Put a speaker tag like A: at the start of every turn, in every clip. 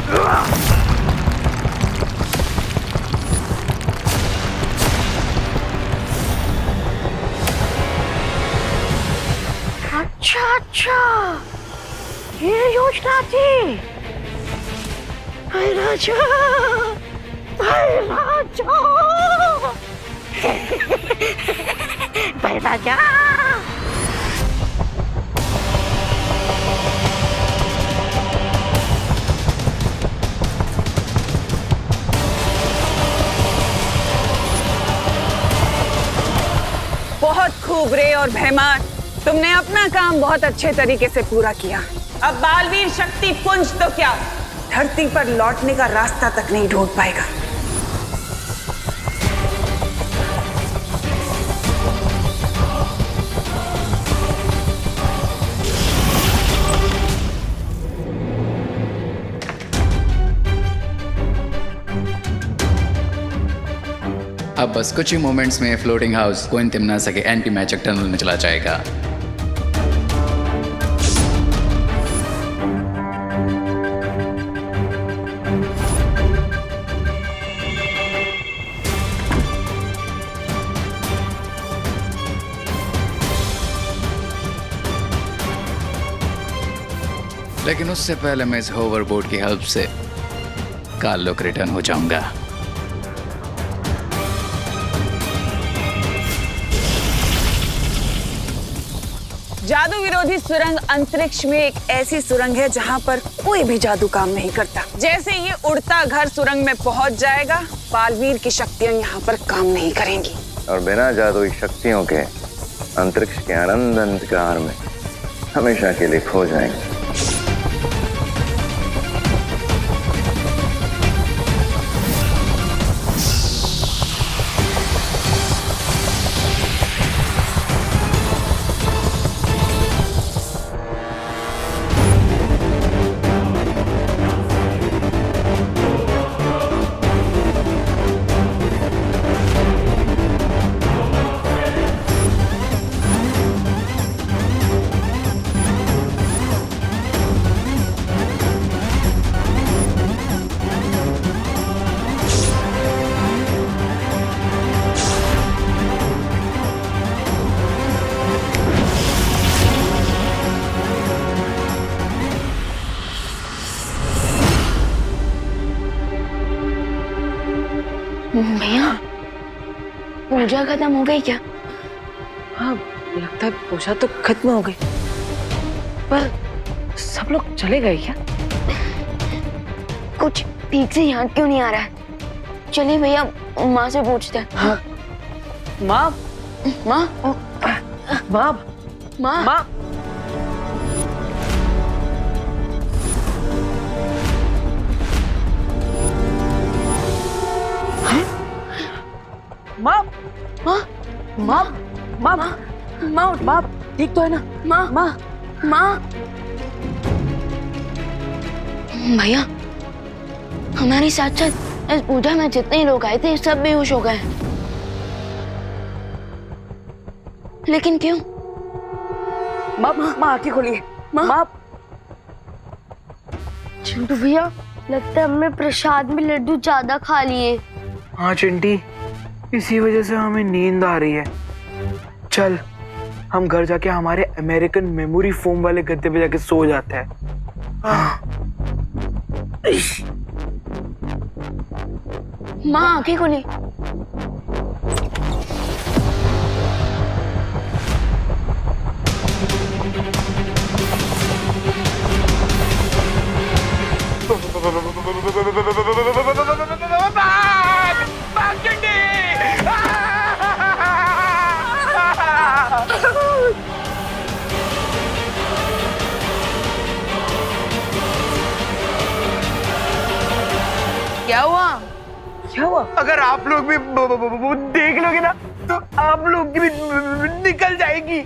A: अच्छा अच्छा, ये योजना थी। भाई राजा, भाई राजा, भाई राजा।
B: बहुत खूब रे और भैमार, तुमने अपना काम बहुत अच्छे तरीके से पूरा किया। अब बालवीर शक्ति पुंज तो क्या, धरती पर लौटने का रास्ता तक नहीं ढूंढ पाएगा।
C: अब बस कुछ ही मोमेंट्स में फ्लोटिंग हाउस कोइन तिमनासा के एंटी मैजिक टनल में चला जाएगा। लेकिन उससे पहले मैं इस होवरबोर्ड की हेल्प से काल्लोक रिटर्न हो जाऊंगा।
B: जादू विरोधी सुरंग अंतरिक्ष में एक ऐसी सुरंग है जहां पर कोई भी जादू काम नहीं करता। जैसे ये उड़ता घर सुरंग में पहुंच जाएगा, बालवीर की शक्तियां यहाँ पर काम नहीं करेंगी
D: और बिना जादुई शक्तियों के अंतरिक्ष के अनंत अंधकार में हमेशा के लिए खो जाएंगे।
A: भैया, पूजा खत्म हो गई क्या?
E: हाँ, लगता है पूजा तो खत्म हो गई, पर सब लोग चले गए क्या?
A: कुछ ठीक से याद क्यों नहीं आ रहा है? चलिए भैया, माँ से पूछते हैं।
E: हाँ। माँ,
A: माँ,
E: माँ,
A: माँ,
E: माँ। माँ,
A: माँ,
E: माँ, माँ,
A: माँ उठ।
E: माँ, ठीक तो है ना?
A: माँ,
E: माँ,
A: माँ। भैया, हमारे साथ साथ इस पूजा में जितने लोग आए थे सब बेहोश हो गए। लेकिन क्यों?
E: माँ, माँ आंखें खोलिए।
A: माँ।
F: चिंटू भैया, लगता है हमने प्रसाद में लड्डू ज्यादा खा लिए।
G: हाँ चिंटी, इसी वजह से हमें नींद आ रही है। चल, हम घर जाके हमारे अमेरिकन मेमोरी फोम वाले गद्दे पे जाके सो जाते हैं।
A: माँ आंखें खोली। क्या हुआ?
E: क्या हुआ?
G: अगर आप लोग भी देख लोगे ना तो आप लोग की भी निकल जाएगी।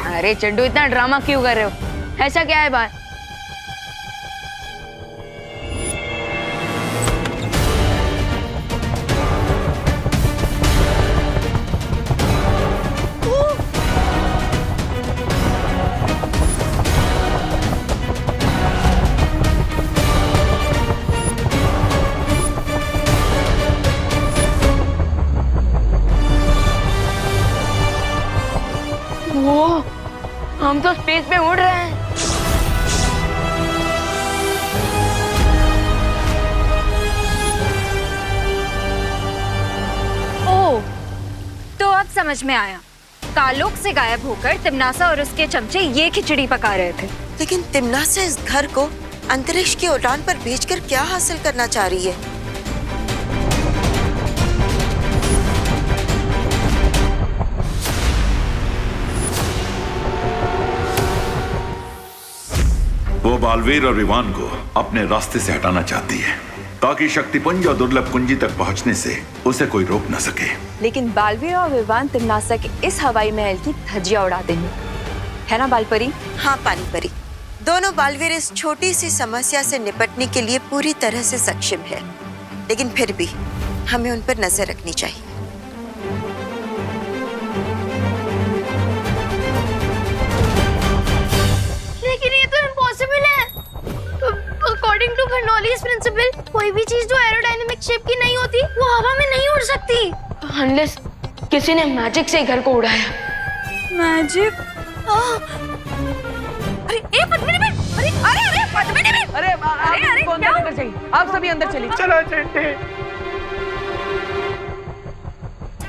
A: अरे चड्डू, इतना ड्रामा क्यों कर रहे हो? ऐसा क्या है बात? हम तो स्पेस में उड़ रहे हैं।
H: ओह, तो अब समझ में आया। कालोक से गायब होकर तिमनासा और उसके चमचे ये खिचड़ी पका रहे थे।
I: लेकिन तिमनासा इस घर को अंतरिक्ष की उड़ान पर भेजकर क्या हासिल करना चाह रही है?
J: वो बालवीर और विवान को अपने रास्ते से हटाना चाहती है ताकि शक्तिपुंज और दुर्लभ कुंजी तक पहुंचने से उसे कोई रोक न सके।
H: लेकिन बालवीर और विवान तिमनासा के इस हवाई महल की धज्जियां उड़ा देंगे, है ना बालपरी?
I: हाँ पानी परी, दोनों बालवीर इस छोटी सी समस्या से निपटने के लिए पूरी तरह से सक्षम है, लेकिन फिर भी हमें उन पर नजर रखनी चाहिए।
F: लेकिन ये तो इम्पॉसिबल है। अकॉर्डिंग टू बर्नौलीज प्रिंसिपल, कोई भी चीज जो एरोडायनेमिक शेप की नहीं होती वो हवा में नहीं उड़ सकती।
A: अनलेस किसी ने मैजिक से घर को उड़ाया।
H: मैजिक? अरे ए पद्मिनी बेन, अरे पद्मिनी बेन,
E: अरे क्या अंदर चाहिए? आप सभी अंदर चलिए।
G: चलो चलते।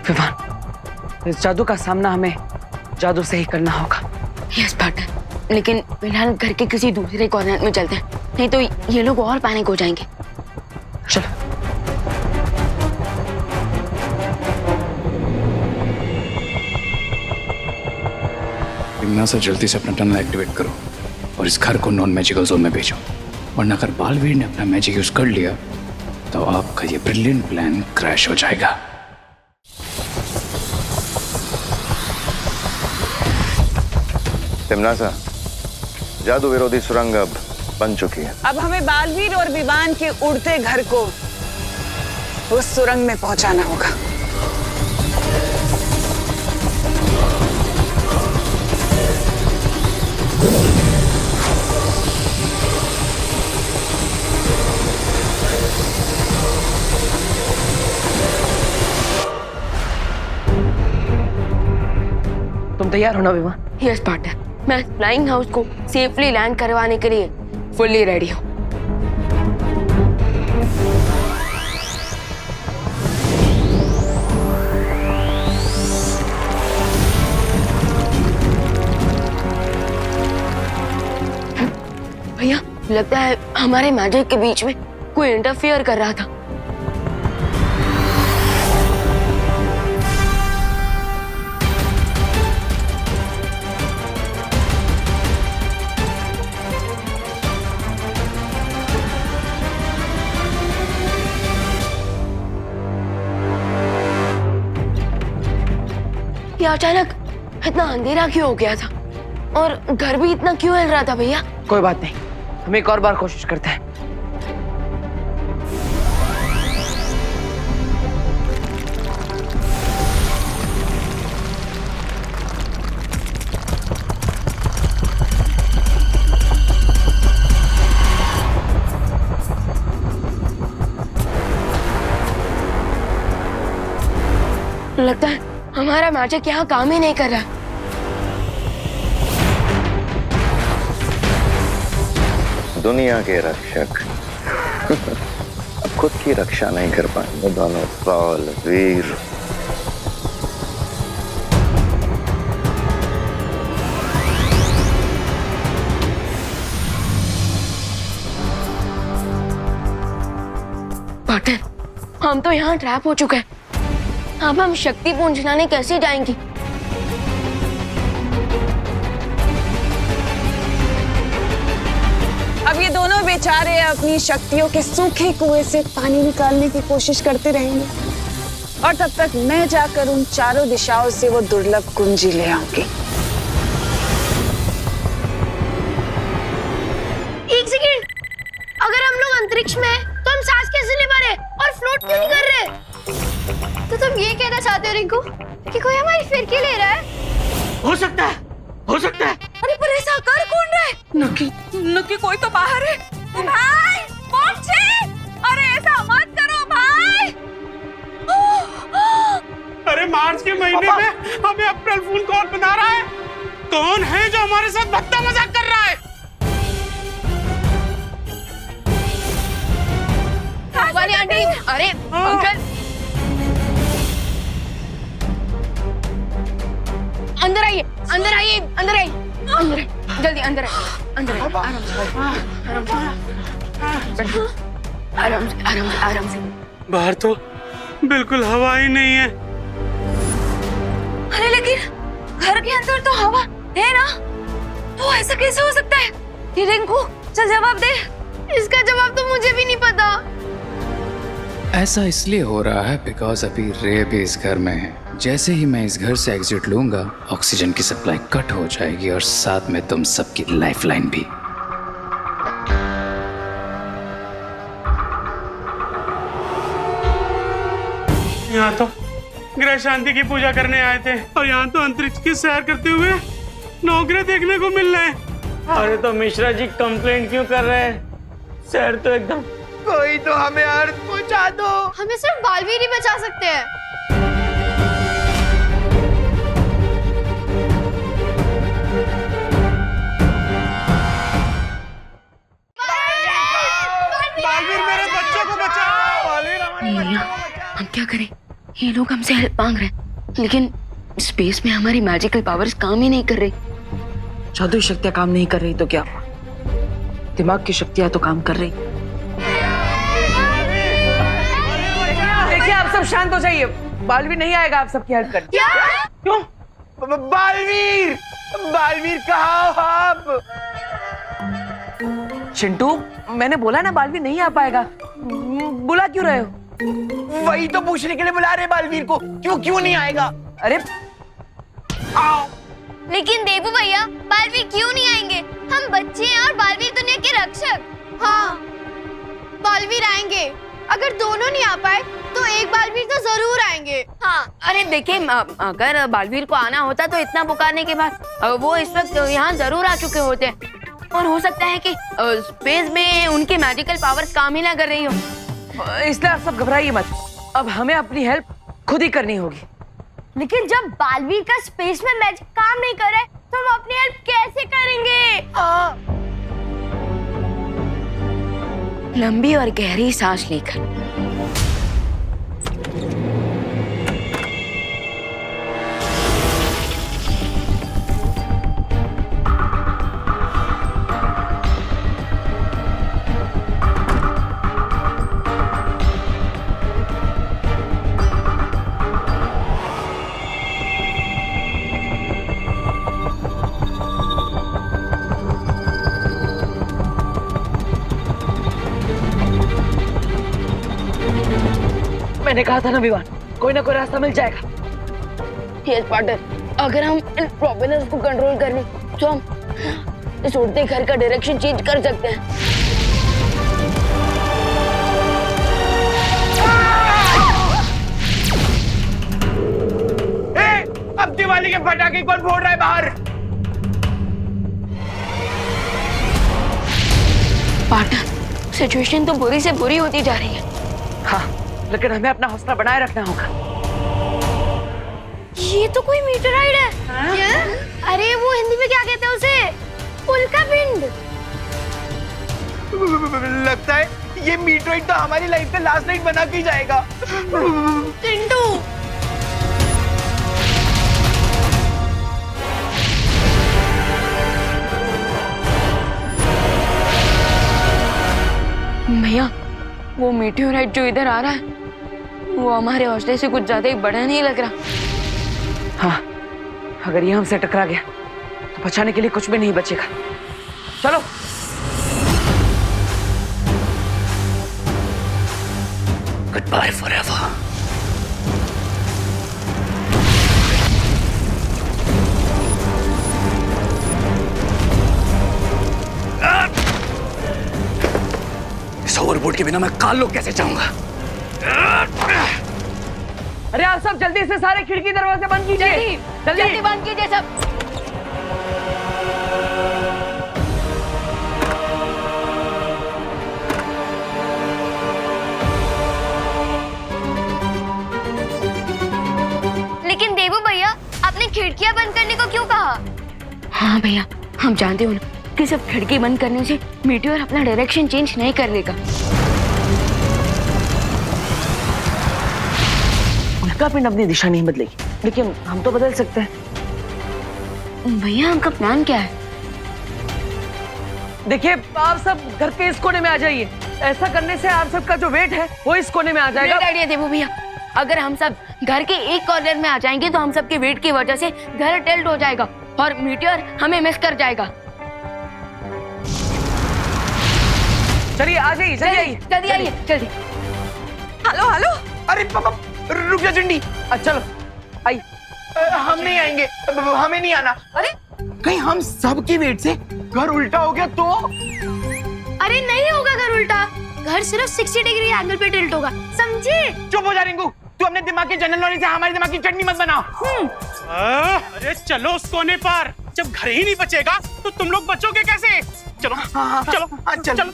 E: विवान, इस जादू का सामना हमें जादू से ही करना होगा।
A: यस पार्टनर, लेकिन फिलहाल घर के किसी दूसरे कॉर्नर में चलते हैं, नहीं तो ये लोग और पैनिक हो जाएंगे।
E: चलो।
C: तिमनासा जल्दी से अपना टनल एक्टिवेट करो और इस घर को नॉन मैजिकल जोन में भेजो, वरना अगर बालवीर ने अपना मैजिक यूज कर लिया तो आपका ये ब्रिलियंट प्लान क्रैश हो जाएगा।
D: तिमनासा, जादू विरोधी सुरंग अब बन चुकी है।
B: अब हमें बालवीर और विवान के उड़ते घर को उस सुरंग में पहुंचाना होगा।
E: तुम तैयार हो ना विवान?
A: यस पार्टनर, मैं फ्लाइंग हाउस को सेफली लैंड करवाने के लिए फुल्ली रेडी हूँ। भैया, लगता है हमारे मैजिक के बीच में कोई इंटरफियर कर रहा था। ये अचानक इतना अंधेरा क्यों हो गया था और घर भी इतना क्यों हिल रहा था भैया?
E: कोई बात नहीं, हम एक और बार कोशिश करते हैं।
A: लगता है हमारा मैजिक यहाँ काम ही नहीं कर रहा।
D: दुनिया के रक्षक अब खुद की रक्षा नहीं कर पाएंगे दोनों बालवीर।
A: पार्टनर, हम तो यहाँ ट्रैप हो चुके हैं। अब हम शक्ति पुंज लाने कैसे जाएंगी?
B: अब ये दोनों बेचारे अपनी शक्तियों के सूखे कुएं से पानी निकालने की कोशिश करते रहेंगे और तब तक मैं जाकर उन चारों दिशाओं से वो दुर्लभ कुंजी ले आऊंगी।
F: एक सेकंड, अगर हम लोग अंतरिक्ष में हैं, तो हम सांस कैसे ले पा रहे और फ्लोट क्यों नहीं कर रहे? तो तुम ये कहना चाहते हो रिंकू कि कोई हमारी फिरकी ले रहा है?
G: हो सकता है, हो सकता है।
H: अरे पर ऐसा कर कौन रहा है? नक्की कोई तो बाहर है। भाई पहुंचे, अरे ऐसा मत करो भाई।
G: अरे मार्च के महीने में हमें अप्रैल फूल कौन बना रहा है? कौन है जो हमारे साथ भद्दा मजाक कर रहा है?
A: वाली आंटी, अरे अंकल, अंदर आइए, अंदर आइए, अंदर आइए, अंदर आइए, जल्दी अंदर आइए, अंदर आइए, आराम से, आराम से, आराम से, आराम से।
G: बाहर तो बिल्कुल हवा ही नहीं है।
H: अरे लेकिन घर के अंदर तो हवा है ना, तो ऐसा कैसे हो सकता है? ये रिंकू, चल जवाब दे।
F: इसका जवाब तो मुझे भी नहीं पता।
C: ऐसा इसलिए हो रहा है बिकॉज अभी रे भी इस घर में है। जैसे ही मैं इस घर से एग्जिट लूंगा, ऑक्सीजन की सप्लाई कट हो जाएगी और साथ में तुम सबकी लाइफलाइन भी।
G: यहाँ तो ग्रह शांति की पूजा करने आए थे और यहाँ तो अंतरिक्ष की सैर करते हुए नौकरी देखने को मिल रहे हैं। अरे तो मिश्रा जी कंप्लेंट क्यों कर रहे हैं? सैर तो एकदम। कोई तो हमें अर्थ पहुंचा दो।
F: हमें सिर्फ बालवीर ही बचा सकते हैं।
G: बालवीर मेरे बच्चों को बचाओ। बालवीर हमारे बच्चों को बचाओ।
A: हम क्या करें? ये लोग हमसे हेल्प मांग रहे हैं, लेकिन स्पेस में हमारी मैजिकल पावर्स काम ही नहीं कर रही।
E: जादुई शक्तियां काम नहीं कर रही तो क्या? दिमाग की शक्तियां तो काम कर रही। देखिए, आप सब शांत हो जाइए। बालवीर नहीं आएगा आप सबकी हेल्प करने। क्यों? बालवीर, बालवीर कहाँ हो आप? चिंटू, मैंने बोला ना बालवीर नहीं आ पाएगा। बुला क्यों रहे हो? वही तो पूछने के लिए बुला रहे बालवीर को। क्यों नहीं आएगा? अरे आओ।
F: लेकिन देबू भैया, बालवीर क्यों नहीं आएंगे? हम बच्चे हैं और बालवीर दुनिया के रक्षक। हाँ, बालवीर आएंगे। अगर दोनों नहीं आ पाए तो एक बालवीर तो जरूर आएंगे। हाँ।
A: अरे देखिए, अगर बालवीर को आना होता तो इतना पुकारने के बाद वो इस वक्त यहाँ जरूर आ चुके होते हैं। और हो सकता है कि स्पेस में उनकी मैजिकल पावर्स काम ही ना कर रही हो।
E: इसलिए आप सब घबराइए मत। अब हमें अपनी हेल्प खुद ही करनी होगी।
F: लेकिन जब बालवीर का स्पेस में मैजिक काम नहीं कर रहा है तो हम अपनी हेल्प कैसे करेंगे?
A: लंबी और गहरी सांस लेकर
E: मैंने कहा था ना विवान, कोई ना कोई रास्ता मिल जाएगा।
A: यस पार्टनर, अगर हम इन प्रोपेलर्स को कंट्रोल कर लें तो हम इस उड़ते घर का डायरेक्शन चेंज कर सकते हैं।
G: अब दिवाली के पटाखे कौन फोड़ रहा है बाहर?
A: पार्टनर, सिचुएशन तो बुरी से बुरी होती जा रही है।
E: हाँ, लेकिन हमें अपना हौसला बनाए रखना होगा।
F: ये तो कोई मीटराइड है। अरे वो हिंदी में क्या कहते हैं उसे? उल्का पिंड।
G: लगता है ये मीटराइड तो हमारी लाइफ का लास्ट नाइट बना के जाएगा।
F: चिंटू,
A: भैया, वो मीटियोराइट जो इधर आ रहा है वो हमारे हौसले से कुछ ज्यादा ही बड़ा नहीं लग रहा।
E: हाँ, अगर ये हमसे टकरा गया तो बचाने के लिए कुछ भी नहीं बचेगा। चलो।
C: Good bye forever. इस ओवरबोर्ड के बिना मैं काल कैसे जाऊंगा?
E: अरे आप सब जल्दी से सारे खिड़की दरवाजे बंद कीजिए।
A: जल्दी बंद कीजिए सब।
F: लेकिन देबू भैया, आपने खिड़कियां बंद करने को क्यों कहा?
A: हाँ भैया, हम जानते हो ना कि सिर्फ खिड़की बंद करने से मीटियोर अपना डायरेक्शन चेंज नहीं कर लेगा।
E: उल्का पिंड अपनी दिशा नहीं बदलेगी, लेकिन हम तो बदल सकते हैं।
A: भैया आपका प्लान क्या है?
E: देखिए, आप सब घर के इस कोने में आ जाइए। ऐसा करने से आप सबका जो वेट है वो इस कोने में आ जाएगा।
A: ग्रेट आइडिया देवो भैया। अगर हम सब घर के एक कॉर्नर में आ जाएंगे तो हम सबके वेट की वजह से घर टिल्ट हो जाएगा और मीटियोर हमें मिस कर जाएगा।
E: चलिए आ जाइए, जल्दी आइए,
A: जल्दी आइए, जल्दी।
H: Hello hello.
E: अरे पापा रुक जा चिंडी। चलो आई। हम नहीं आएंगे, हमें नहीं आना।
H: अरे
E: कहीं हम सबकी वेट से घर उल्टा हो गया तो?
F: अरे नहीं होगा घर उल्टा, घर सिर्फ 60 डिग्री एंगल पे टिल्ट होगा, समझे?
E: चुप हो जा रिंकू, तू अपने दिमाग के जनरल नॉलेज से हमारे दिमाग की चटनी मत बना।
G: अरे चलो उस कोने पर। जब घर ही नहीं बचेगा तो तुम लोग बचोगे कैसे? चलो चलो चलो।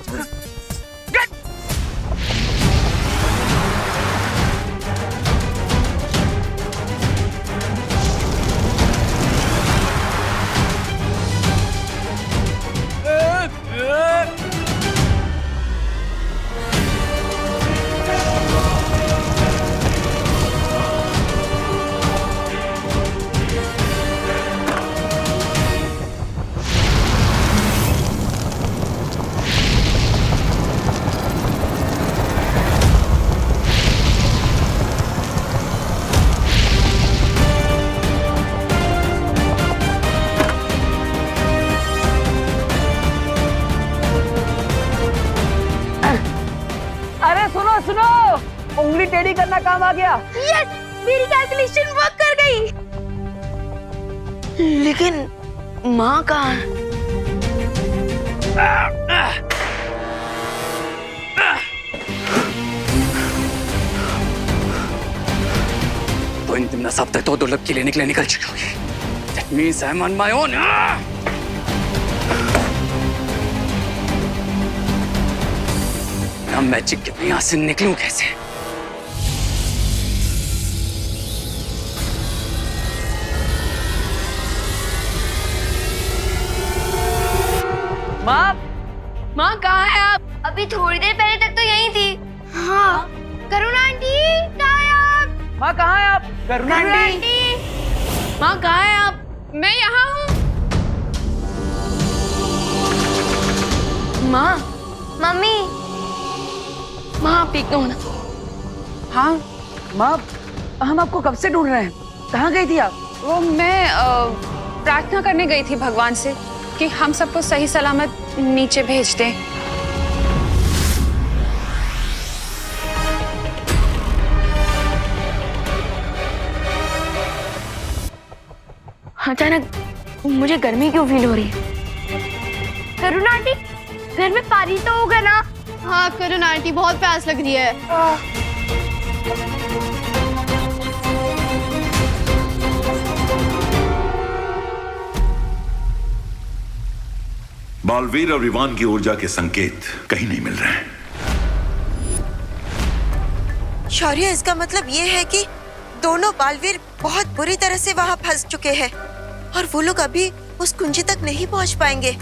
E: उंगली टेढ़ी करना काम आ गया।
F: यस, मेरी कैलकुलेशन वर्क कर गई।
A: लेकिन माँ कहाँ है?
C: तो इन दिन सब तक तो दुर्लभ के लिए निकल चुकी होगी। That means I'm on my own. मैं मैजिक के यहाँ से निकलूं कैसे?
A: माँ कहाँ है आप?
F: अभी थोड़ी देर पहले तक तो यहीं थी। हाँ, करुणा आंटी कहाँ है आप?
E: माँ कहाँ है आप? करुणा आंटी।
A: माँ कहाँ है आप?
H: मैं यहाँ हूँ।
A: माँ,
F: मम्मी।
A: माँ आप ठीक तो हो ना?
E: हाँ माँ, हम आपको कब से ढूंढ रहे हैं। कहाँ गई थी आप?
B: वो मैं प्रार्थना करने गई थी भगवान से कि हम सबको सही सलामत नीचे भेज दें।
A: अचानक मुझे गर्मी क्यों फील हो रही है?
F: करुणा आंटी, घर में पानी तो होगा ना? हाँ करुणा आंटी, बहुत प्यास लग रही है।
J: बालवीर और विवान की ऊर्जा के संकेत कहीं नहीं मिल रहे हैं।
I: शौर्य, इसका मतलब ये है कि दोनों बालवीर बहुत बुरी तरह से वहाँ फंस चुके हैं और वो लोग अभी उस कुंजी तक नहीं पहुँच पाएंगे।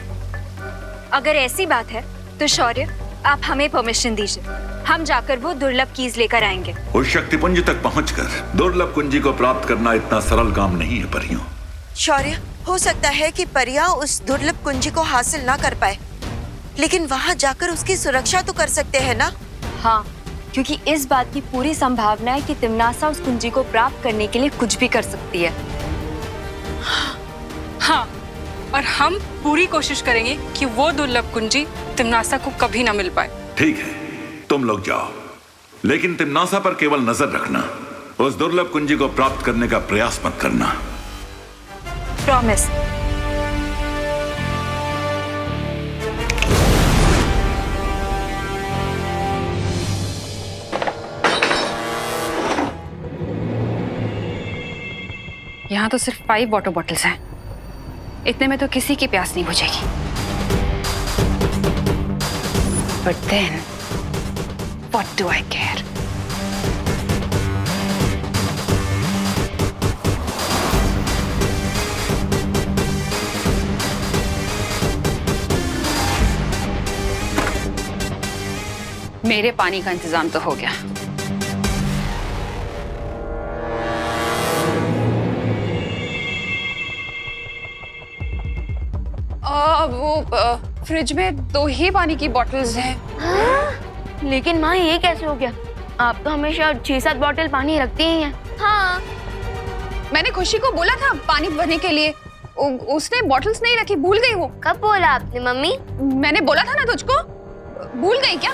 K: अगर ऐसी बात है तो शौर्य, आप हमें परमिशन दीजिए, हम जाकर वो दुर्लभ कीज लेकर आएंगे।
J: उस शक्तिपुंज तक पहुंचकर दुर्लभ कुंजी को प्राप्त करना इतना सरल काम नहीं है परियों।
I: शौर्य, हो सकता है कि परियां उस दुर्लभ कुंजी को हासिल ना कर पाए, लेकिन वहाँ जाकर उसकी सुरक्षा तो कर सकते हैं ना?
K: हाँ, क्योंकि इस बात की पूरी संभावना है कि तिम्नासा उस कुंजी को प्राप्त करने के लिए कुछ भी कर सकती है।
B: हाँ, और हम पूरी कोशिश करेंगे कि वो दुर्लभ कुंजी तिम्नासा को कभी ना मिल पाए।
J: ठीक है, तुम लोग जाओ, लेकिन तिम्नासा पर केवल नजर रखना। उस दुर्लभ कुंजी को प्राप्त करने का प्रयास मत करना।
K: प्रॉमिस।
B: यहाँ तो सिर्फ 5 वाटर बॉटल्स हैं। इतने में तो किसी की प्यास नहीं बुझेगी। But then, what do I care?
H: मेरे पानी का इंतजाम तो हो गया। वो फ्रिज में 2 ही पानी की बॉटल्स हैं।
A: लेकिन माँ ये कैसे हो गया? आप तो हमेशा 6-7 बॉटल पानी रखती ही हैं।
H: हाँ, मैंने खुशी को बोला था पानी भरने के लिए, उसने बॉटल्स नहीं रखी, भूल गई वो।
F: कब बोला आपने मम्मी?
H: मैंने बोला था ना तुझको, भूल गई क्या?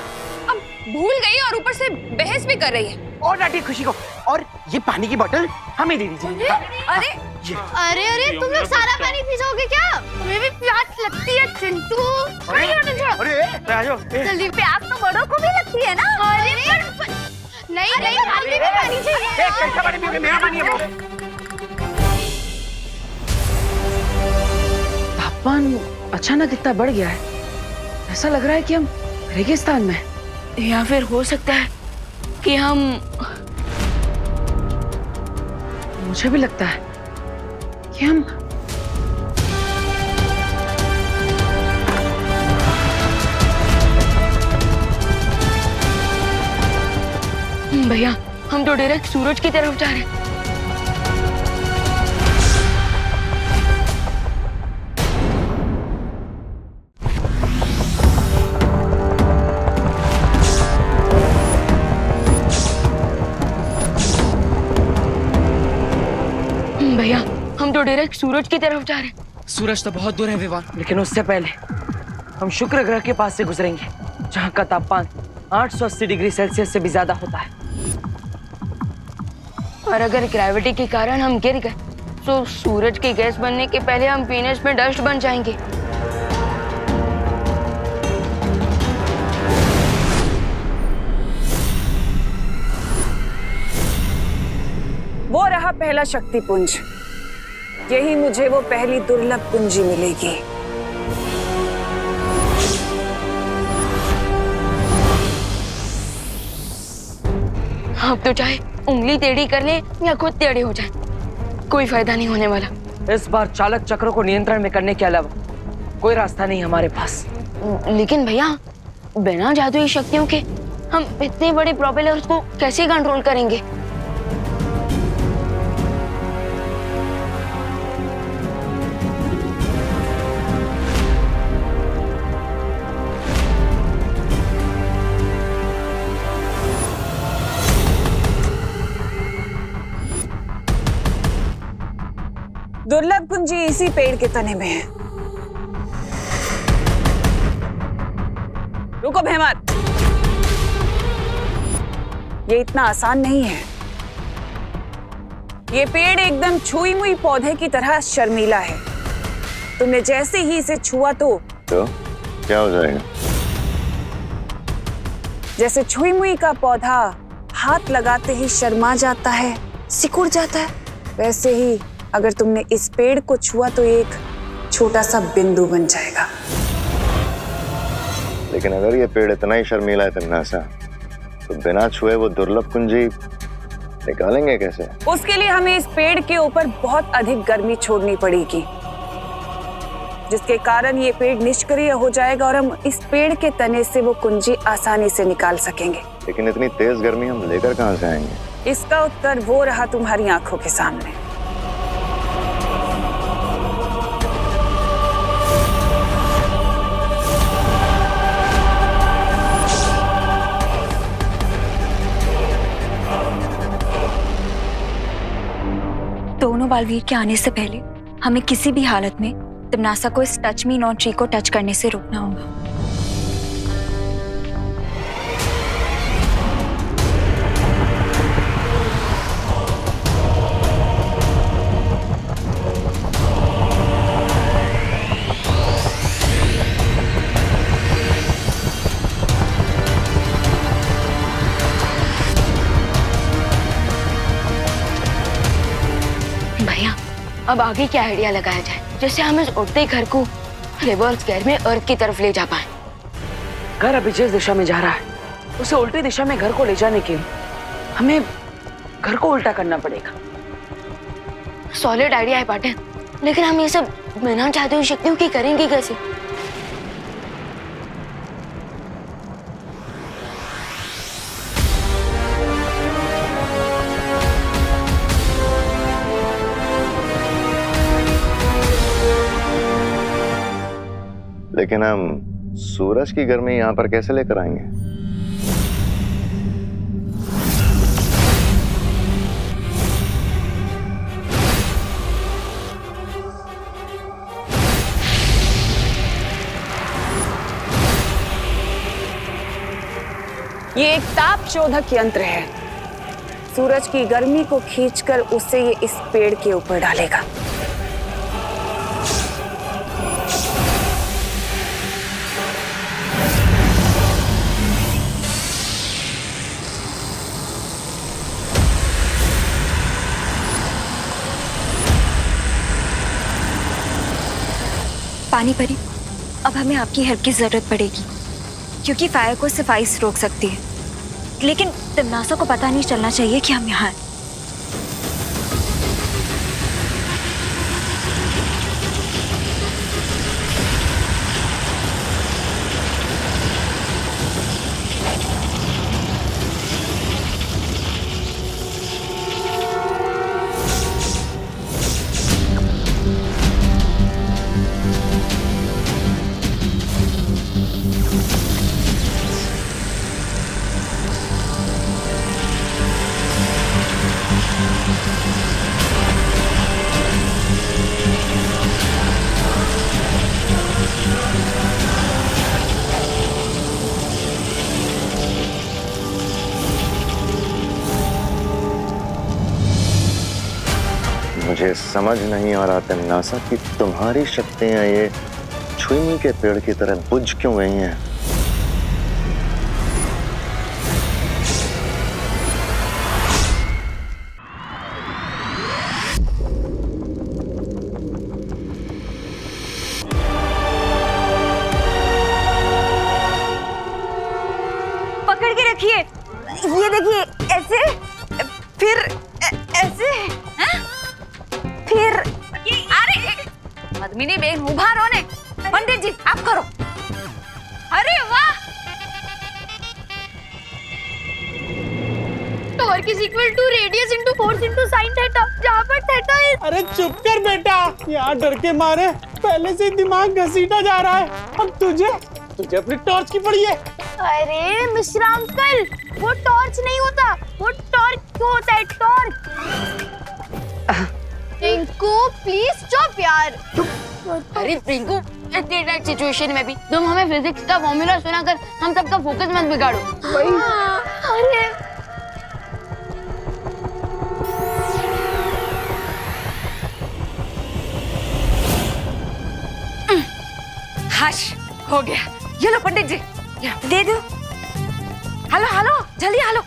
H: अब भूल गई और ऊपर से बहस भी कर रही है।
E: और डांटी खुशी को, और ये पानी की बोतल हमें दे दीजिए।
H: अरे
F: अरे अरे तुम लोग सारा पानी पी जाओगे क्या? तुम्हें भी प्यास लगती है चिंटू।
H: जल्दी, प्यास तो बड़ों को भी लगती है ना।
F: अरे नहीं नहीं पानी भी पानी चाहिए।
E: कैसा पानी पियोगे? मेरा पानी है वो। तापमान अचानक इतना बढ़ गया है, ऐसा लग रहा है कि हम रेगिस्तान में,
A: या फिर हो सकता है कि हम,
E: मुझे भी लगता है कि हम
A: भैया हम तो डायरेक्ट सूरज की तरफ जा रहे हैं। भैया हम तो डायरेक्ट सूरज की तरफ जा रहे हैं।
E: सूरज तो बहुत दूर है विवान, लेकिन उससे पहले हम शुक्र ग्रह के पास से गुजरेंगे, जहाँ का तापमान 880 डिग्री सेल्सियस से भी ज्यादा होता है।
A: और अगर ग्रेविटी के कारण हम गिर गए तो सूरज की गैस बनने के पहले हम वीनस में डस्ट बन जाएंगे।
B: वो रहा पहला शक्ति पुंज, यही मुझे वो पहली दुर्लभ पूंजी मिलेगी।
A: आप तो चाहे उंगली टेढ़ी कर ले या खुद टेढ़े हो जाए, कोई फायदा नहीं होने वाला।
E: इस बार चालक चक्र को नियंत्रण में करने के अलावा कोई रास्ता नहीं हमारे पास।
A: लेकिन भैया बिना जादुई शक्तियों के हम इतने बड़े प्रोपेलर्स को कैसे कंट्रोल करेंगे?
B: दुर्लभ कुंजी इसी पेड़ के तने में है। रुको भैमत, ये इतना आसान नहीं है। ये पेड़ एकदम छुई मुई पौधे की तरह शर्मीला है। तुमने जैसे ही इसे छुआ तो
D: क्या हो जाएगा?
B: जैसे छुई मुई का पौधा हाथ लगाते ही शर्मा जाता है, सिकुड़ जाता है, वैसे ही अगर तुमने इस पेड़ को छुआ तो एक छोटा सा बिंदु बन जाएगा।
D: लेकिन अगर ये पेड़ इतना ही शर्मीला है तन्नासा, तो बिना छुए वो दुर्लभ कुंजी निकालेंगे कैसे?
B: उसके लिए हमें इस पेड़ के ऊपर बहुत अधिक गर्मी छोड़नी पड़ेगी, जिसके कारण ये पेड़ निष्क्रिय हो जाएगा और हम इस पेड़ के तने से वो कुंजी आसानी से निकाल सकेंगे।
D: लेकिन इतनी तेज गर्मी हम लेकर कहाँ से आएंगे?
B: इसका उत्तर वो रहा तुम्हारी आंखों के सामने।
K: दोनों बालवीर के आने से पहले हमें किसी भी हालत में तिमनासा को इस टच मी नॉट ट्री को टच करने से रोकना होगा।
A: भैया अब आगे क्या आइडिया लगाया जाए जिससे हम इस उड़ते घर को रिवर्स गेयर में अर्थ की तरफ ले जा पाए?
E: घर अभी जिस दिशा में जा रहा है उसे उल्टी दिशा में घर को ले जाने के लिए हमें घर को उल्टा करना पड़ेगा।
A: सॉलिड आइडिया है पाटिल, लेकिन हम ये सब बिना जादुई शक्तियों की करेंगे कैसे?
D: लेकिन हम सूरज की गर्मी यहाँ पर कैसे लेकर आएंगे?
B: ये एक ताप शोधक यंत्र है। सूरज की गर्मी को खींचकर उसे ये इस पेड़ के ऊपर डालेगा।
K: पानी परी, अब हमें आपकी हेल्प की जरूरत पड़ेगी क्योंकि फायर को सिर्फ आइस रोक सकती है, लेकिन तिमनासा को पता नहीं चलना चाहिए कि हम यहाँ हैं।
D: मुझे समझ नहीं आ रहा तिमनासा कि तुम्हारी शक्तियां ये छुई के पेड़ की तरह बुझ क्यों गई हैं?
K: पकड़ के रखिए, ये देखिए, ऐसे फिर ऐसे, फिर
H: अरे पद्मिनी बेन उभा रहो ने। पंडित जी आप करो। अरे वाह,
F: torque is equal to radius into force into sine theta, जहां पर थीटा इज।
G: अरे चुप कर बेटा, यहाँ डर के मारे पहले से दिमाग घसीटा जा रहा है। अब तुझे अपनी टॉर्च की पड़ी है।
F: अरे मिश्रा अंकल, वो टॉर्च नहीं होता, वो टॉर्क होता है, टॉर्क। रिंकू प्लीज चुप यार।
A: अरे रिंकू, इतनी टाइट सिचुएशन में भी तुम हमें फिजिक्स का फॉर्मूला सुनाकर हम सबका फोकस मत बिगाड़ो।
F: अरे
H: हश हो गया। ये लो पंडित जी,
K: दे दो।
H: हेलो हेलो, जल्दी हेलो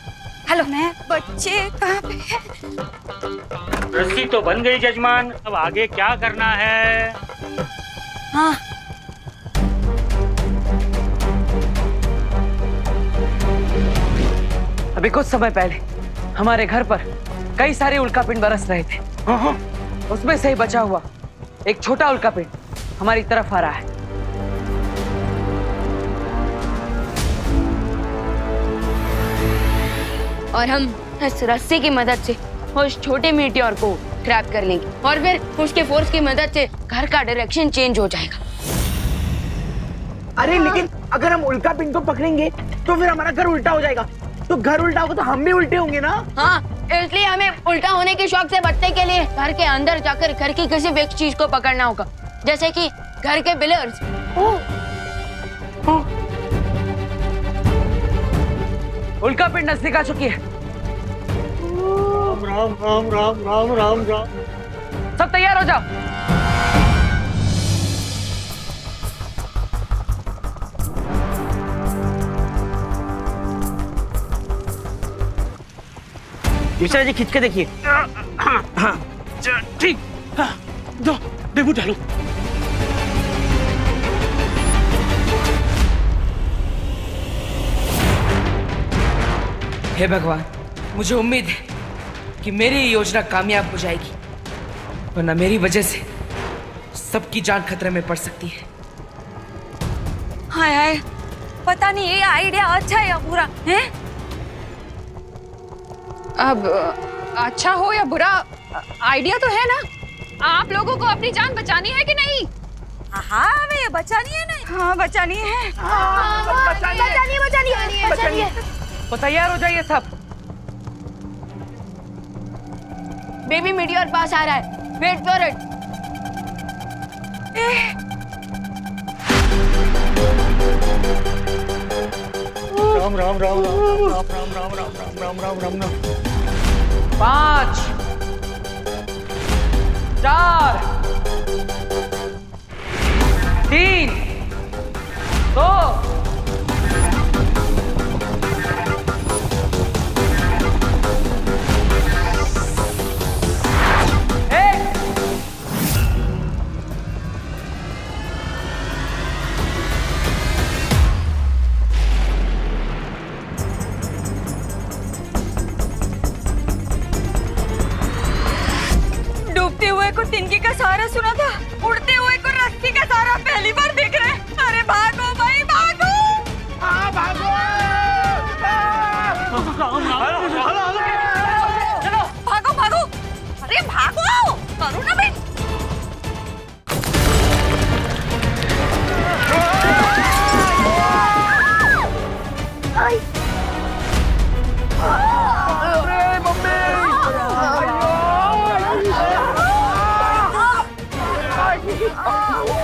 H: हेलो।
K: मैं बच्चे कहाँ पे है?
G: रस्सी तो बन गई जजमान, अब आगे क्या करना है?
K: हाँ,
E: अभी कुछ समय पहले हमारे घर पर कई सारे उल्कापिंड बरस रहे थे। उसमें से ही बचा हुआ एक छोटा उल्कापिंड हमारी तरफ आ रहा है।
A: और हम इस रस्सी की मदद से उस छोटे मीटियोर को ट्रैप कर लेंगे और फिर उसके फोर्स की मदद से घर का डायरेक्शन चेंज हो जाएगा।
E: अरे लेकिन अगर हम उल्कापिंड को पकड़ेंगे तो फिर हमारा घर उल्टा हो जाएगा, तो घर उल्टा होगा तो हम भी उल्टे होंगे ना।
A: हाँ, इसलिए हमें उल्टा होने के शौक से बचने के लिए घर के अंदर जाकर घर की किसी फिक्स चीज को पकड़ना होगा, जैसे कि घर के पिलर्स।
E: उल्कापिंड नजदीक आ चुकी है।
G: राम राम राम राम राम राम।
E: सब तैयार हो जाओ।
G: मिश्रा जी खींच के देखिए। हाँ ठीक, दो डेबू डालो।
L: हे भगवान, मुझे उम्मीद है कि मेरी ये योजना कामयाब हो जाएगी, वरना मेरी वजह से सबकी जान खतरे में पड़ सकती है।
H: हाय हाय, पता नहीं ये आइडिया अच्छा है या बुरा है। अब अच्छा हो या बुरा, आइडिया तो है ना। आप लोगों को अपनी जान बचानी है कि नहीं? हाँ ये बचानी है नहीं? हाँ बचानी है।
F: बचानी।
E: तो तैयार हो जाइए सब।
A: बेबी मीटियोर पास आ रहा है, wait for it.
G: Ram Ram Ram Ram Ram Ram Ram Ram Ram Ram Ram Ram.
E: 5 4 3 2
H: डूबते हुए को तिनके का सहारा सुना था, उड़ते हुए को रस्सी का सहारा पहली बार देख रहे हैं। अरे भागो भाई भागो।
G: हाँ भागो।
H: चलो भागो भागो। अरे भागो करो ना भाई।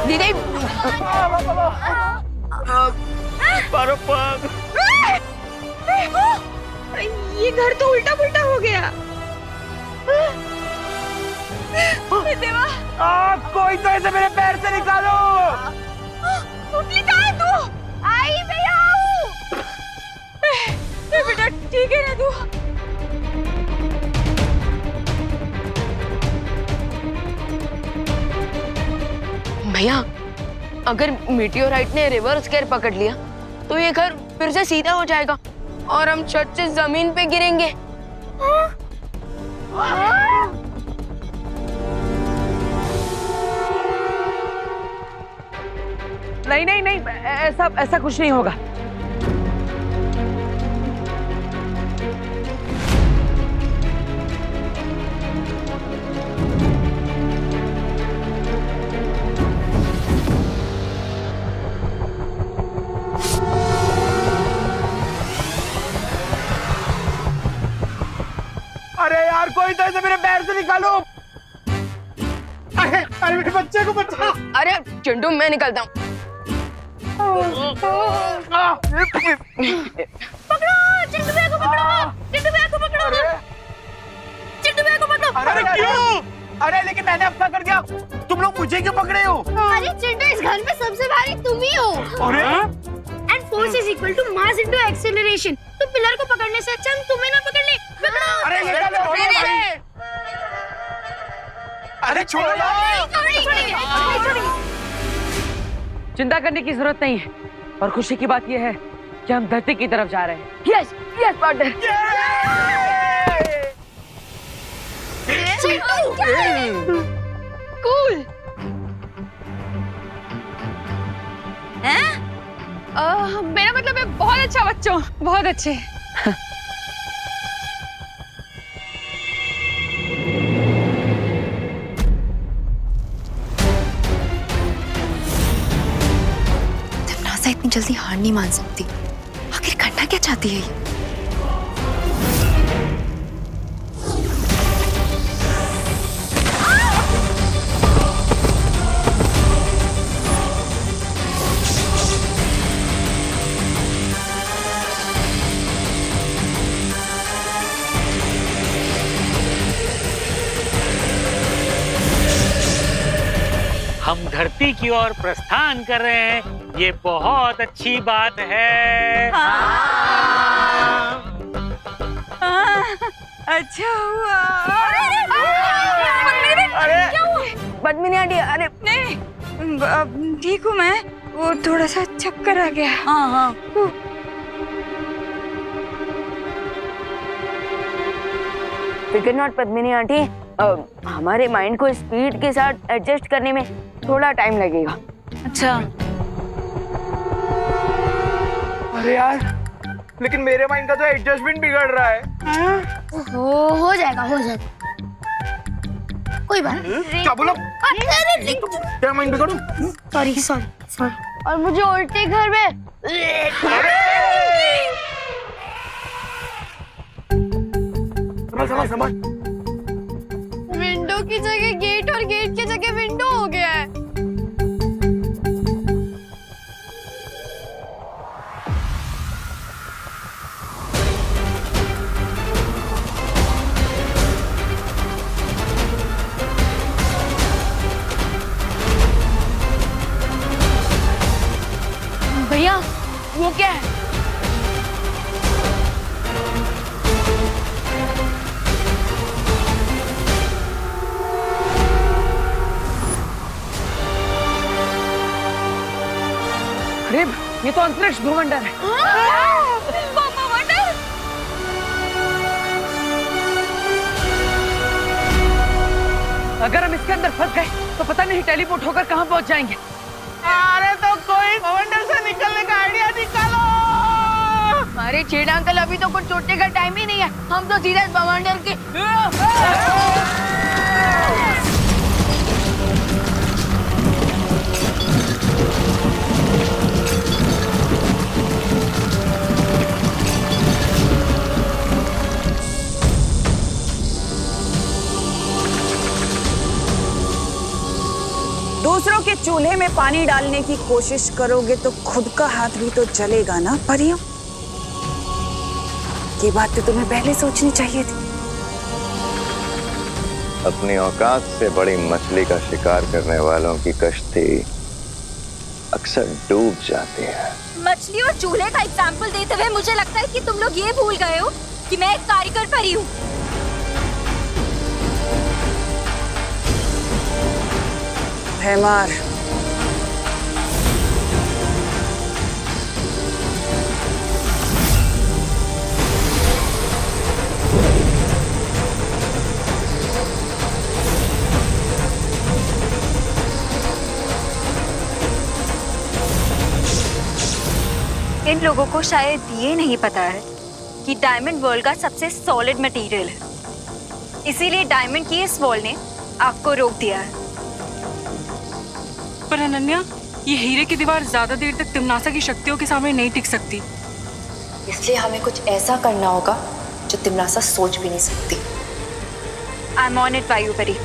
A: दीदी
H: ये घर तो उल्टा पुल्टा हो गया। देवा
E: कोई तो ऐसे मेरे पैर से निकालो।
H: निकाल तू। आई मैं आऊं। बेटा ठीक है ना तू?
A: भैया, अगर मीटियोराइट ने रिवर्स गियर पकड़ लिया तो ये घर फिर से सीधा हो जाएगा और हम छत से जमीन पे गिरेंगे।
E: नहीं नहीं नहीं, ऐसा कुछ नहीं होगा। अरे यार, कोई तो ऐसे मेरे पैर से निकालो।
G: अरे मेरे बच्चे को बचा।
A: अरे चिंटू, मैं निकलता हूँ।
F: पकड़ो चिंटू भैया को पकड़ो। चिंटू भैया को पकड़ो। चिंटू भैया को पकड़ो।
E: अरे क्यों? अरे लेकिन मैंने अपना कर दिया, तुम लोग मुझे क्यों पकड़े हो?
F: अरे चिंटू, इस घर में सबसे भारी तुम ही हो।
E: अरे
F: and force is equal to mass into acceleration. तो पिलर को पकड़ने से अच्छा हम तुम्हें ना पकड़ ले। पकड़ो।
E: अरे ये क्या हो रहा है? अरे छोड़ो। चिंता करने की जरूरत नहीं है, और खुशी की बात यह है कि हम धरती की तरफ जा रहे हैं।
A: Yes yes partner.
F: कूल।
H: मेरा मतलब है बहुत अच्छा बच्चों, बहुत अच्छे।
I: नासा इतनी जल्दी हार नहीं मान सकती। आखिर करना क्या चाहती है ये?
G: हम धरती की ओर प्रस्थान कर रहे हैं, ये बहुत अच्छी बात है।
H: अच्छा हुआ।
A: पद्मिनी आंटी, अरे
H: नहीं ठीक हूँ मैं, वो थोड़ा सा चक्कर आ गया। हाँ
A: फिकर नॉट पद्मिनी आंटी, हमारे माइंड को स्पीड के साथ एडजस्ट करने में थोड़ा टाइम लगेगा।
H: अच्छा।
E: अरे यार, लेकिन मेरे माइंड का तो एडजस्टमेंट बिगड़ रहा है।
F: हो जाएगा। कोई बात नहीं।
E: क्या बोला?
F: अरे
E: क्या माइंड बिगाड़ूं?
F: Sorry sorry sorry. और मुझे उल्टे घर में
E: समझ।
F: विंडो की जगह गेट और गेट की जगह विंडो हो गया है।
A: भैया वो क्या है?
E: अरे ये तो अंतरिक्ष भवंडर है। अगर हम इसके अंदर फंस गए तो पता नहीं टेलीपोर्ट होकर कहाँ पहुंच जाएंगे।
G: अरे तो कोई भवंडर से निकलने का आइडिया निकालो।
A: अरे छेड़ा अंकल, अभी तो कुछ सोचने का टाइम ही नहीं है। हम तो सीधा बवंडर के
B: दूसरों के चूल्हे में पानी डालने की कोशिश करोगे तो खुद का हाथ भी तो जलेगा ना परियों। ये बात तो तुम्हें पहले सोचनी चाहिए थी।
D: अपनी औकात से बड़ी मछली का शिकार करने वालों की कश्ती अक्सर डूब जाती है।
K: मछली और चूल्हे का एग्जाम्पल देते हुए मुझे लगता है कि तुम लोग ये भूल गए हो कि मैं एक कारीगर परी हूँ।
B: भैमार,
K: इन लोगों को शायद ये नहीं पता है कि डायमंड वर्ल्ड का सबसे सॉलिड मटेरियल है, इसीलिए डायमंड की इस वॉल ने आग को रोक दिया है।
H: पर अनन्या, ये हीरे की दीवार ज्यादा देर तक तिमनासा की शक्तियों के सामने नहीं टिक सकती।
M: इसलिए हमें कुछ ऐसा करना होगा जो तिमनासा सोच भी नहीं सकती।
K: I am on it Vayupari.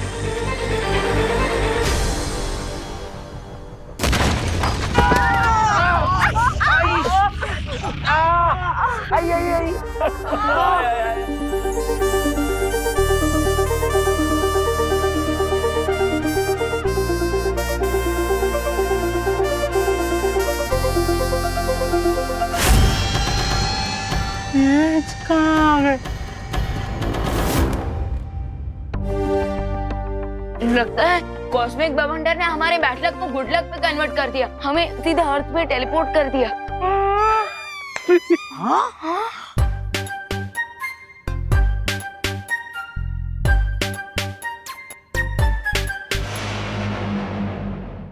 A: लगता है कॉस्मिक बवंडर ने हमारे बैड लक को गुड लक पे कन्वर्ट कर दिया। हमें सीधे अर्थ पे टेलीपोर्ट कर दिया।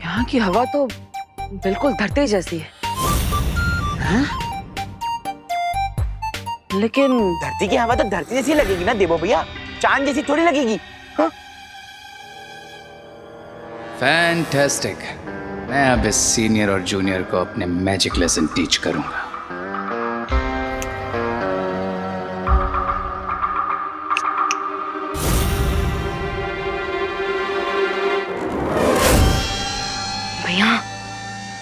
E: यहाँ की हवा तो बिल्कुल धरती जैसी है। हाँ? लेकिन
G: धरती की हवा तो धरती जैसी लगेगी ना देवो भैया, चांद जैसी थोड़ी लगेगी। हाँ?
C: फैंटास्टिक। मैं अब इस सीनियर और जूनियर को अपने मैजिक लेसन टीच करूंगा।
A: भैया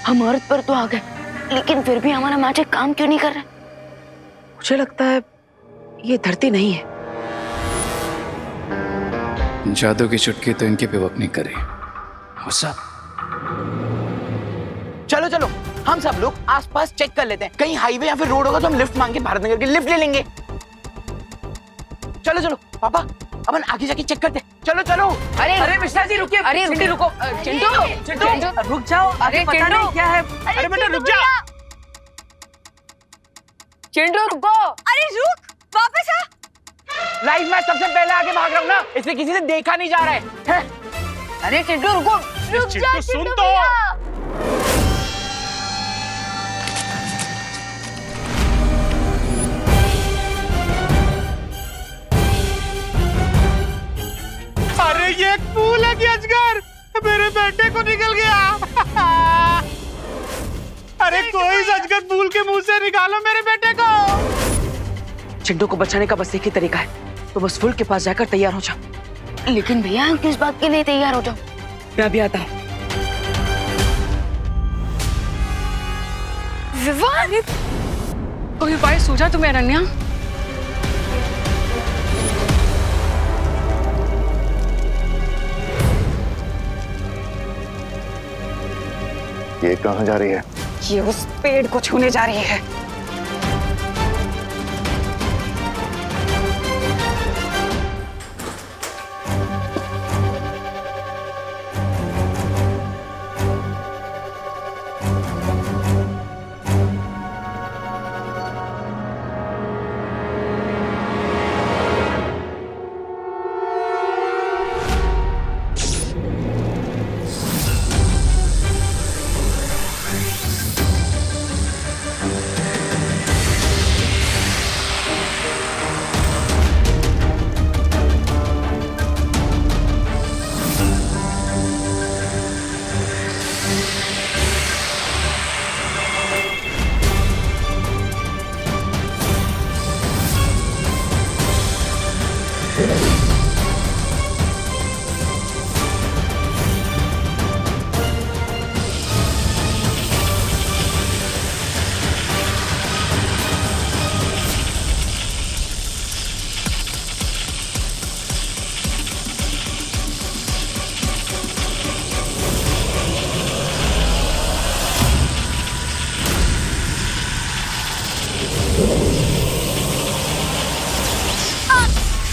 A: हम अर्थ पर तो आ गए, लेकिन फिर भी हमारा मैजिक काम क्यों नहीं कर रहा?
E: मुझे लगता है ये धरती नहीं है।
C: जादू की चुटकी तो इनके पे वर्क नहीं करे। सब
G: चलो चलो, हम सब लोग आसपास चेक कर लेते हैं। कहीं हाईवे या फिर रोड होगा तो हम लिफ्ट मांग के भारत नगर की लिफ्ट ले लेंगे। चलो चलो पापा, अपन आगे जाके चेक करते हैं। चलो चलो।
E: अरे मिश्रा जी रुकिए।
A: अरे
E: रुको। चिंटू रुक जाओ। अरे पता नहीं क्या है।
G: अरे बेटा रुक जा।
A: चिंटू रुको।
K: अरे रुक, वापस आ।
G: लाइफ में सबसे पहले आगे भाग रहा हूँ ना, इसलिए किसी से देखा नहीं जा रहा है।
A: अरे चिंटू रुको। रुक जा
G: सुन
A: चिंटू
G: तो।
A: भैया।
G: अरे ये अरे कोई सचगत भूल के मुंह से निकालो मेरे बेटे को।
E: चिंटू को बचाने का बस एक ही तरीका है, तो बस फुल के पास जाकर तैयार हो जाओ।
A: लेकिन भैया हम किस बात के लिए तैयार हो जाओ?
E: मैं अभी आता हूँ।
H: विवान, कोई उपाय सूझा तुम्हें अनन्या?
D: ये कहाँ जा रही है?
B: ये उस पेड़ को छूने जा रही है।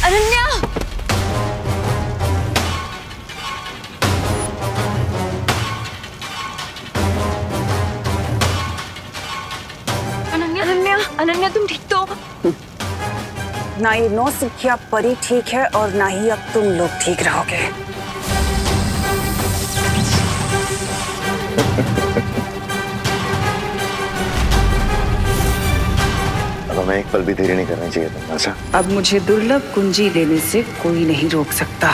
F: अनन्या,
H: अनन्या, अनन्या, अनन्या तुम ठीक तो?
B: ना ये नौसिखिया परी ठीक है और ना ही अब तुम लोग ठीक रहोगे।
D: अब हमें एक पल भी देरी नहीं करनी चाहिए तुम।
B: अब मुझे दुर्लभ कुंजी देने से कोई नहीं रोक सकता।